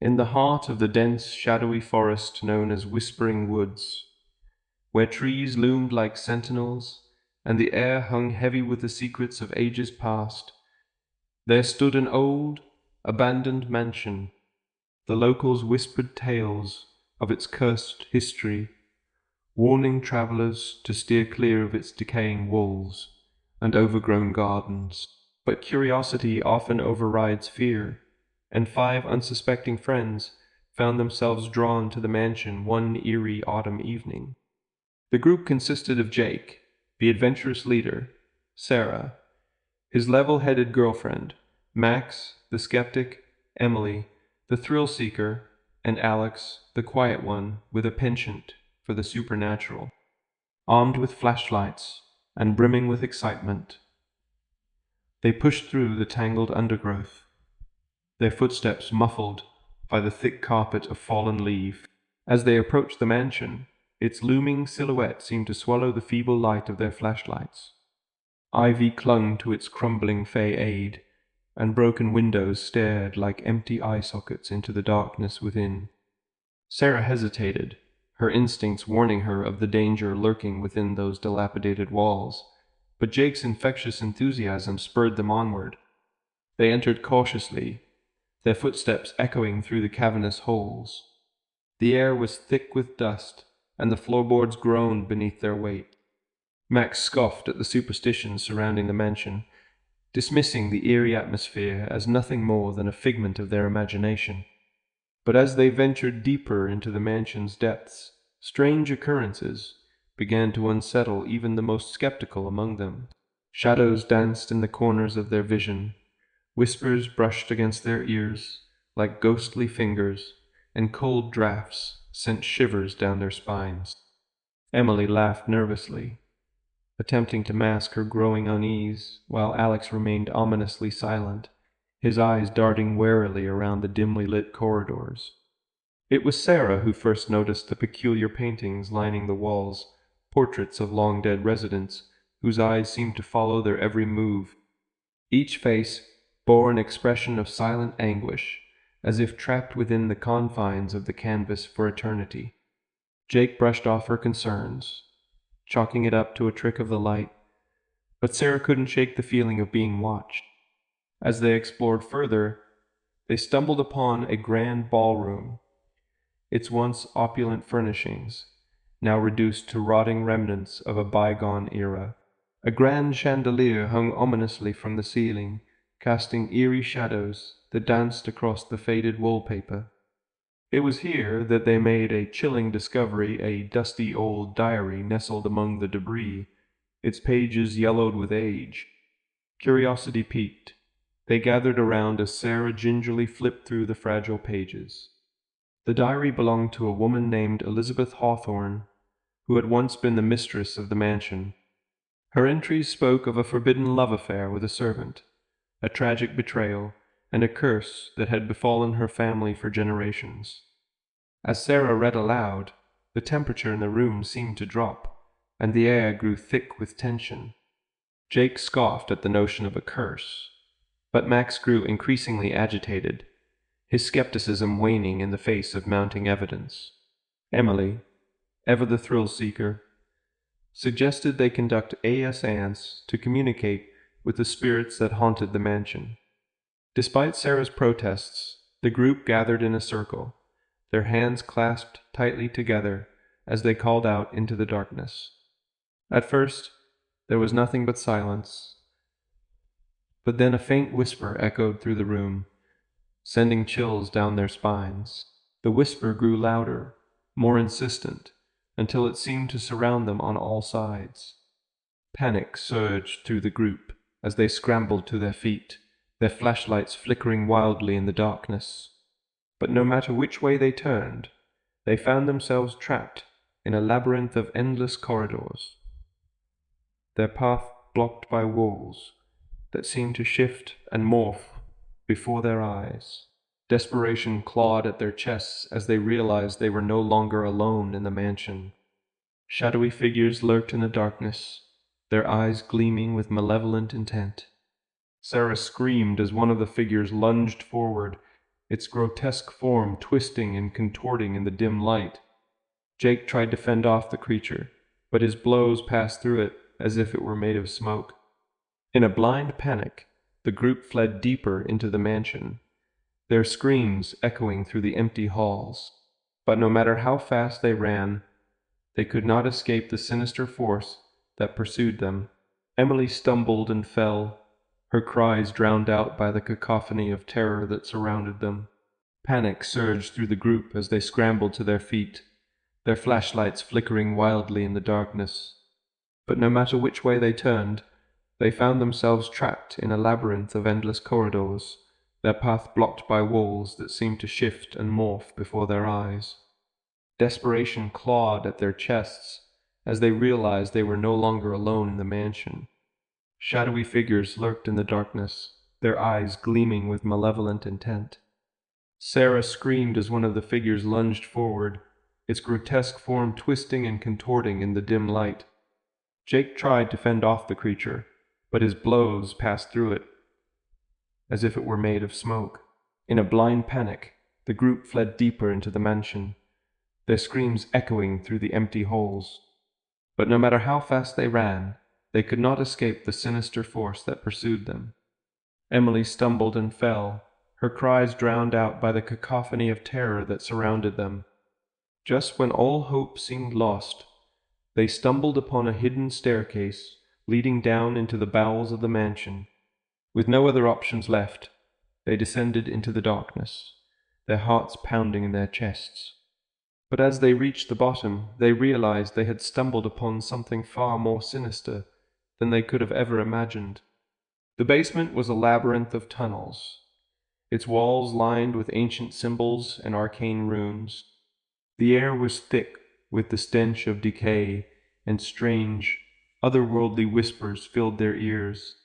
in the heart of the dense, shadowy forest known as Whispering Woods, where trees loomed like sentinels and the air hung heavy with the secrets of ages past, there stood an old, abandoned mansion. The locals whispered tales of its cursed history, warning travelers to steer clear of its decaying walls and overgrown gardens. But curiosity often overrides fear, and 5 unsuspecting friends found themselves drawn to the mansion one eerie autumn evening. The group consisted of Jake, the adventurous leader, Sarah, his level-headed girlfriend, Max, the skeptic, Emily, the thrill-seeker, and Alex, the quiet one with a penchant for the supernatural. Armed with flashlights and brimming with excitement, they pushed through the tangled undergrowth, their footsteps muffled by the thick carpet of fallen leaf. As they approached the mansion, its looming silhouette seemed to swallow the feeble light of their flashlights. Ivy clung to its crumbling facade, and broken windows stared like empty eye sockets into the darkness within. Sarah hesitated, her instincts warning her of the danger lurking within those dilapidated walls, but Jake's infectious enthusiasm spurred them onward. They entered cautiously, their footsteps echoing through the cavernous holes. The air was thick with dust, and the floorboards groaned beneath their weight. Max scoffed at the superstitions surrounding the mansion, dismissing the eerie atmosphere as nothing more than a figment of their imagination. But as they ventured deeper into the mansion's depths, strange occurrences began to unsettle even the most skeptical among them. Shadows danced in the corners of their vision, whispers brushed against their ears like ghostly fingers, and cold draughts sent shivers down their spines. Emily laughed nervously, attempting to mask her growing unease, while Alex remained ominously silent, his eyes darting warily around the dimly lit corridors. It was Sarah who first noticed the peculiar paintings lining the walls, portraits of long-dead residents whose eyes seemed to follow their every move. Each face bore an expression of silent anguish, as if trapped within the confines of the canvas for eternity. Jake brushed off her concerns, chalking it up to a trick of the light, but Sarah couldn't shake the feeling of being watched. As they explored further, they stumbled upon a grand ballroom, its once opulent furnishings now reduced to rotting remnants of a bygone era. A grand chandelier hung ominously from the ceiling, casting eerie shadows that danced across the faded wallpaper. It was here that they made a chilling discovery: a dusty old diary nestled among the debris, its pages yellowed with age. Curiosity piqued, they gathered around as Sarah gingerly flipped through the fragile pages. The diary belonged to a woman named Elizabeth Hawthorne, who had once been the mistress of the mansion. Her entries spoke of a forbidden love affair with a servant, a tragic betrayal, and a curse that had befallen her family for generations. As Sarah read aloud, the temperature in the room seemed to drop, and the air grew thick with tension. Jake scoffed at the notion of a curse, but Max grew increasingly agitated, his skepticism waning in the face of mounting evidence. Emily, ever the thrill-seeker, suggested they conduct a seance to communicate with the spirits that haunted the mansion. Despite Sarah's protests, the group gathered in a circle, their hands clasped tightly together as they called out into the darkness. At first, there was nothing but silence, but then a faint whisper echoed through the room, sending chills down their spines. The whisper grew louder, more insistent, until it seemed to surround them on all sides. Panic surged through the group as they scrambled to their feet, their flashlights flickering wildly in the darkness. But no matter which way they turned, they found themselves trapped in a labyrinth of endless corridors, their path blocked by walls that seemed to shift and morph before their eyes. Desperation clawed at their chests as they realized they were no longer alone in the mansion. Shadowy figures lurked in the darkness, their eyes gleaming with malevolent intent. Sarah screamed as one of the figures lunged forward, its grotesque form twisting and contorting in the dim light. Jake tried to fend off the creature, but his blows passed through it as if it were made of smoke. In a blind panic, the group fled deeper into the mansion, their screams echoing through the empty halls. But no matter how fast they ran, they could not escape the sinister force that pursued them. Emily stumbled and fell, her cries drowned out by the cacophony of terror that surrounded them. Panic surged through the group as they scrambled to their feet, their flashlights flickering wildly in the darkness. But no matter which way they turned, they found themselves trapped in a labyrinth of endless corridors, their path blocked by walls that seemed to shift and morph before their eyes. Desperation clawed at their chests as they realized they were no longer alone in the mansion. Shadowy figures lurked in the darkness, their eyes gleaming with malevolent intent. Sarah screamed as one of the figures lunged forward, its grotesque form twisting and contorting in the dim light. Jake tried to fend off the creature, but his blows passed through it as if it were made of smoke. In a blind panic, the group fled deeper into the mansion, their screams echoing through the empty halls. But no matter how fast they ran, they could not escape the sinister force that pursued them. Emily stumbled and fell, her cries drowned out by the cacophony of terror that surrounded them. Just when all hope seemed lost, they stumbled upon a hidden staircase leading down into the bowels of the mansion. With no other options left, they descended into the darkness, their hearts pounding in their chests. But as they reached the bottom, they realized they had stumbled upon something far more sinister than they could have ever imagined. The basement was a labyrinth of tunnels, its walls lined with ancient symbols and arcane runes. The air was thick with the stench of decay, and strange, otherworldly whispers filled their ears.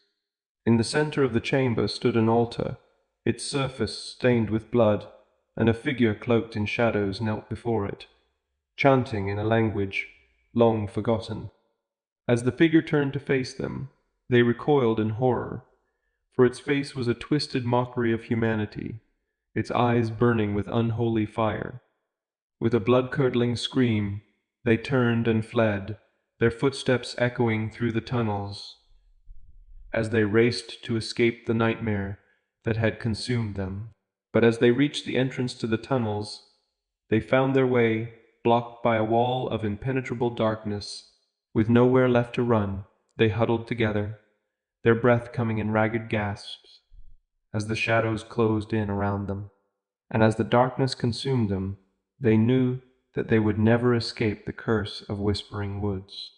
In the center of the chamber stood an altar, its surface stained with blood, and a figure cloaked in shadows knelt before it, chanting in a language long forgotten. As the figure turned to face them, they recoiled in horror, for its face was a twisted mockery of humanity, its eyes burning with unholy fire. With a blood-curdling scream, they turned and fled, their footsteps echoing through the tunnels, as they raced to escape the nightmare that had consumed them. But as they reached the entrance to the tunnels, they found their way blocked by a wall of impenetrable darkness. With nowhere left to run, they huddled together, their breath coming in ragged gasps, as the shadows closed in around them. And as the darkness consumed them, they knew that they would never escape the curse of Whispering Woods.